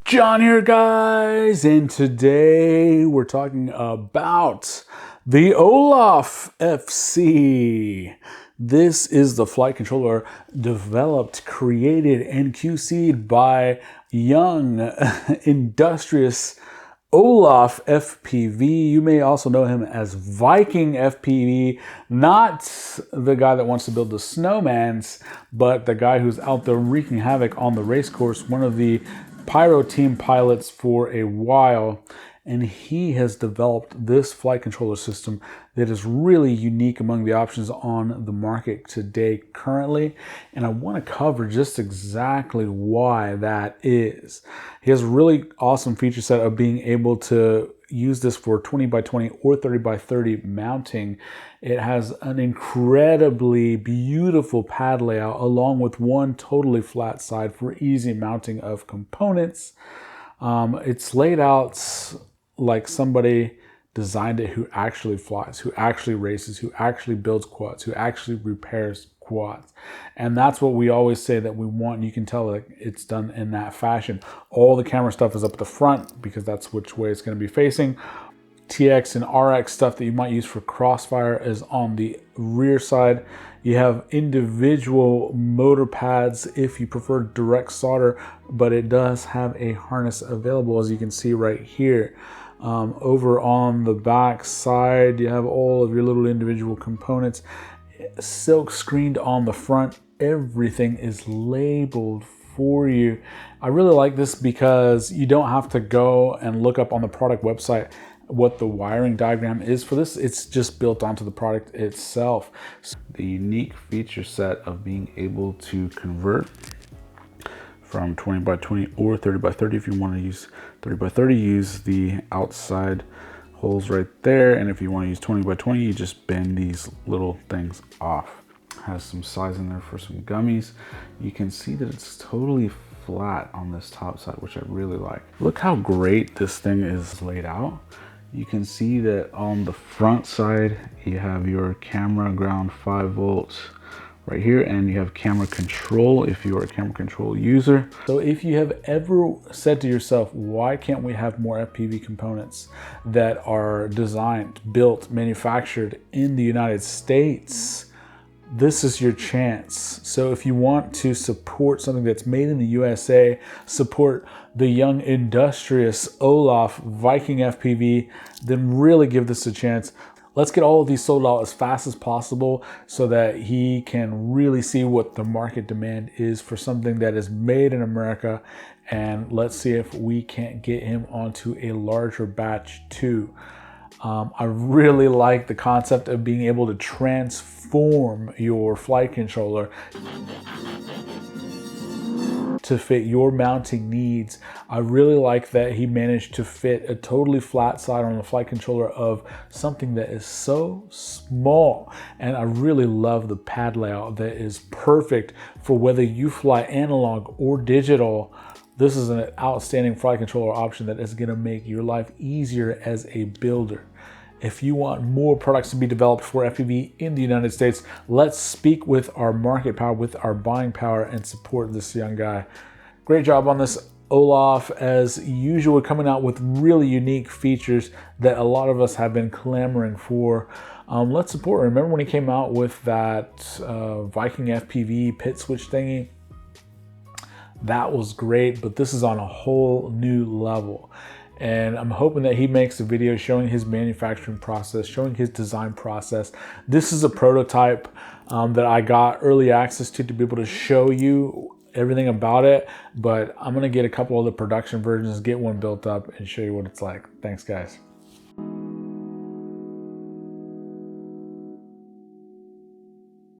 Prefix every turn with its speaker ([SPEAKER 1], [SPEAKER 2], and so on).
[SPEAKER 1] John here, guys, and today we're talking about the Olaf FC. This is the flight controller developed, created, and QC'd by young, industrious Olaf FPV. You may also know him as Viking FPV, not the guy that wants to build the snowmans, but the guy who's out there wreaking havoc on the race course, one of the Pyro team pilots for a while, and he has developed this flight controller system that is really unique among the options on the market today currently, and I want to cover just exactly why that is. He has a really awesome feature set of being able to use this for 20 by 20 or 30 by 30 mounting. It has an incredibly beautiful pad layout along with one totally flat side for easy mounting of components. It's laid out like somebody designed it who actually flies, who actually races, who actually builds quads, who actually repairs quads. And that's what we always say that we want. You can tell that it's done in that fashion. All the camera stuff is up at the front because that's which way it's going to be facing. TX and RX stuff that you might use for crossfire is on the rear side. You have individual motor pads if you prefer direct solder, but it does have a harness available, as you can see right here. Over on the back side, you have all of your little individual components silk screened on the front. Everything is labeled for you. I really like this because you don't have to go and look up on the product website what the wiring diagram is for this. It's just built onto the product itself. So the unique feature set of being able to convert from 20 by 20 or 30 by 30. If you want to use 30 by 30, use the outside holes right there. And if you want to use 20 by 20, you just bend these little things off. Has some size in there for some gummies. You can see that it's totally flat on this top side, which I really like. Look how great this thing is laid out. You can see that on the front side, you have your camera ground 5 volts right here, and you have camera control if you are a camera control user. So if you have ever said to yourself, why can't we have more FPV components that are designed, built, manufactured in the United States? This is your chance. So if you want to support something that's made in the USA, support the young industrious Olaf Viking FPV, then really give this a chance. Let's get all of these sold out as fast as possible so that he can really see what the market demand is for something that is made in America. And let's see if we can't get him onto a larger batch too. I really like the concept of being able to transform your flight controller to fit your mounting needs. I really like that he managed to fit a totally flat side on the flight controller of something that is so small. And I really love the pad layout that is perfect for whether you fly analog or digital. This is an outstanding flight controller option that is going to make your life easier as a builder. If you want more products to be developed for FPV in the United States, let's speak with our market power, with our buying power, and support this young guy. Great job on this, Olaf, as usual, coming out with really unique features that a lot of us have been clamoring for. Let's support. Remember when he came out with that Viking FPV pit switch thingy? That was great, but this is on a whole new level. And I'm hoping that he makes a video showing his manufacturing process, showing his design process. This is a prototype that I got early access to be able to show you everything about it, but I'm gonna get a couple of the production versions, get one built up and show you what it's like. Thanks, guys.